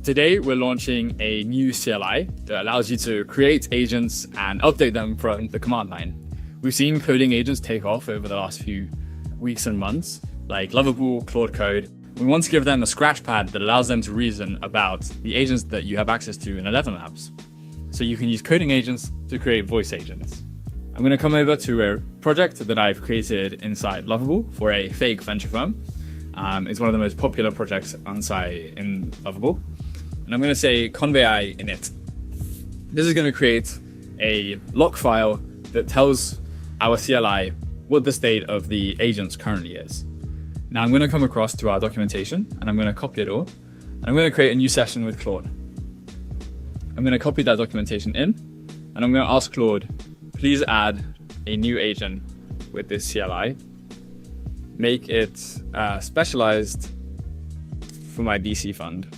Today, we're launching a new CLI that allows you to create agents and update them from the command line. We've seen coding agents take off over the last few weeks and months, like Lovable, Claude Code. We want to give them a scratchpad that allows them to reason about the agents that you have access to in ElevenLabs. So you can use coding agents to create voice agents. I'm going to come over to a project that I've created inside Lovable for a fake venture firm. It's one of the most popular projects on site in Lovable. And I'm going to say convey init. This is going to create a log file that tells our CLI what the state of the agents currently is. Now I'm going to come across to our documentation and I'm going to copy it all. And I'm going to create a new session with Claude. I'm going to copy that documentation in and I'm going to ask Claude, please add a new agent with this CLI. Make it specialized for my VC fund.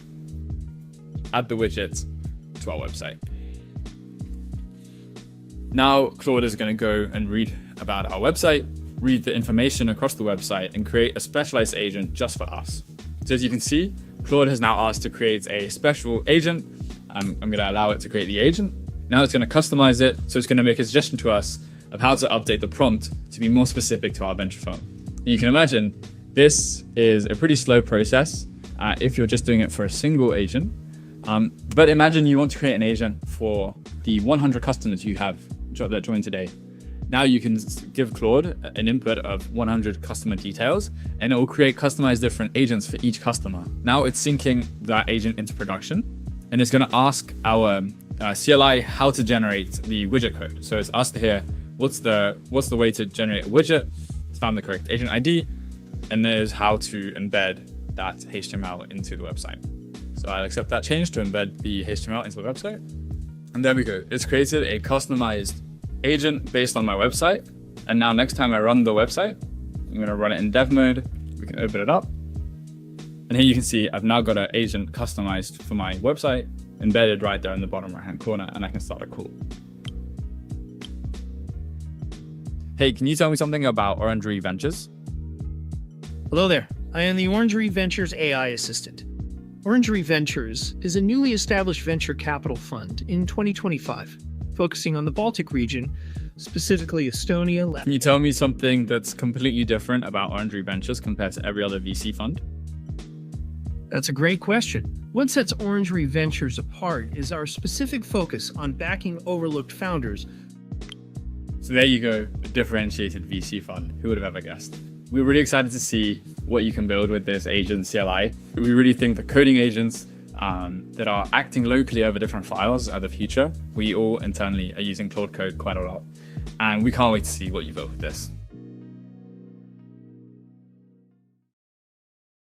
Add the widget to our website. Now Claude is going to go and read about our website, read the information across the website, and create a specialized agent just for us. So as you can see, Claude has now asked to create a special agent. I'm going to allow it to create the agent. Now it's going to customize it, so it's going to make a suggestion to us of how to update the prompt to be more specific to our venture firm. And you can imagine this is a pretty slow process if you're just doing it for a single agent. But imagine you want to create an agent for the 100 customers you have that joined today. Now you can give Claude an input of 100 customer details, and it will create customized different agents for each customer. Now it's syncing that agent into production, and it's going to ask our CLI how to generate the widget code. So it's asked here, what's the way to generate a widget? It's found the correct agent ID, and there's how to embed that HTML into the website. So I'll accept that change to embed the HTML into the website. And there we go. It's created a customized agent based on my website. And now next time I run the website, I'm going to run it in dev mode. We can open it up. And here you can see I've now got an agent customized for my website, embedded right there in the bottom right-hand corner, and I can start a call. Hey, can you tell me something about Orangery Ventures? Hello there. I am the Orangery Ventures AI assistant. Orangery Ventures is a newly established venture capital fund in 2025, focusing on the Baltic region, specifically Estonia. Can you tell me something that's completely different about Orangery Ventures compared to every other VC fund? That's a great question. What sets Orangery Ventures apart is our specific focus on backing overlooked founders. So there you go, a differentiated VC fund. Who would have ever guessed? We're really excited to see what you can build with this agent CLI. We really think the coding agents that are acting locally over different files are the future. We all internally are using Claude Code quite a lot, and we can't wait to see what you build with this.